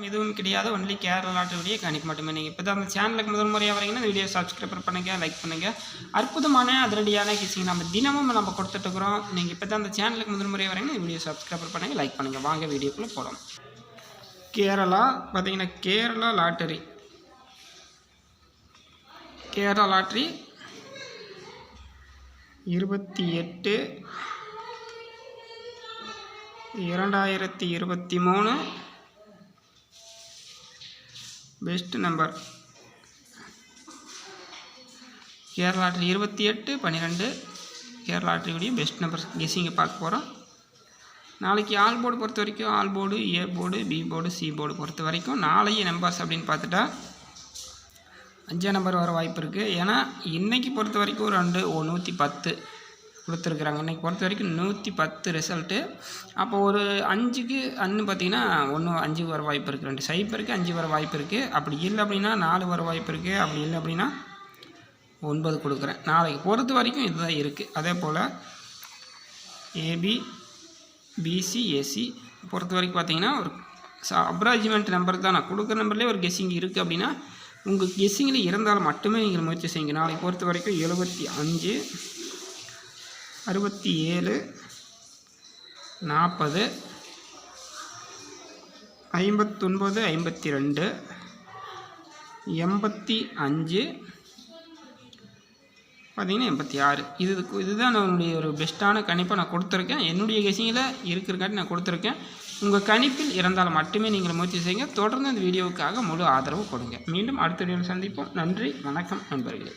எதுவும் கிடையாது. ஒன்லி கேரளா லாட்டரியுடைய கணிப்பு மட்டுமே. நீங்கள் இப்போ தான் அந்த சேனலுக்கு முதல் முறையாக வரீங்கன்னா இந்த வீடியோ சப்ஸ்கிரைப் பண்ணுங்கள், லைக் பண்ணுங்கள். அற்புதமான அதிரடியான கிசிங் நம்ம தினமும் நம்ம கொடுத்துட்ருக்குறோம். நீங்கள் இப்போ தான் அந்த சேனலுக்கு முதல் முறையாக வரீங்கன்னா இந்த வீடியோ சப்ஸ்கிரைப் பண்ணுங்கள், லைக் பண்ணுங்கள். வாங்க வீடியோக்குள்ளே போகலாம். கேரளா பார்த்தீங்கன்னா Kerala lottery 28/2023 best number. Kerala lottery 28/12 Kerala லாட்டரியுடைய பெஸ்ட் நம்பர் கெஸிங்கை பார்க்க போகிறோம். நாளைக்கு ஆல் போர்டு பொறுத்த வரைக்கும் all board, A board, B board, C board பொறுத்த வரைக்கும் நாளைய நம்பர்ஸ் அப்படின்னு பார்த்துட்டா 5 நம்பர் வர வாய்ப்பு இருக்குது. ஏன்னா இன்றைக்கி பொறுத்த வரைக்கும் 110 கொடுத்துருக்குறாங்க. இன்றைக்கி பொறுத்த வரைக்கும் 110 ரிசல்ட்டு. அப்போ ஒரு 5க்கு அன்னு பார்த்திங்கன்னா 5 வர வாய்ப்பு இருக்குது. 2 சைபருக்கு 5 வர வாய்ப்பு இருக்குது. அப்படி இல்லை அப்படின்னா 4 வர வாய்ப்பு இருக்குது. அப்படி இல்லை அப்படின்னா 9 கொடுக்குறேன். நாளைக்கு பொறுத்த வரைக்கும் இதுதான் இருக்குது. அதே போல் ஏபி, பிசி, ஏசி பொறுத்த வரைக்கும் பார்த்திங்கன்னா ஒரு அப்ராஜ்மெண்ட் நம்பர் தான். நான் கொடுக்குற நம்பர்லேயே ஒரு கெஸ்ஸிங் இருக்குது அப்படின்னா உங்கள் கெஸ்ஸிங்கில் இருந்தால் மட்டுமே நீங்கள் முயற்சி செய்யுங்க. நாளைக்கு பொறுத்த வரைக்கும் 75, 67, 40, 59, 52, 85 பார்த்திங்கன்னா 86. இதுதான் என்னுடைய ஒரு பெஸ்ட்டான கணிப்பை நான் கொடுத்துருக்கேன். என்னுடைய கெஸிங்கில் இருக்கிறக்காட்டி நான் கொடுத்துருக்கேன். உங்கள் கணிப்பில் இருந்தால் மட்டுமே நீங்கள் முயற்சி செய்யுங்க. தொடர்ந்து இந்த வீடியோவுக்காக முழு ஆதரவு கொடுங்க. மீண்டும் அடுத்த வீடியோவில் சந்திப்போம். நன்றி, வணக்கம் நண்பர்களே.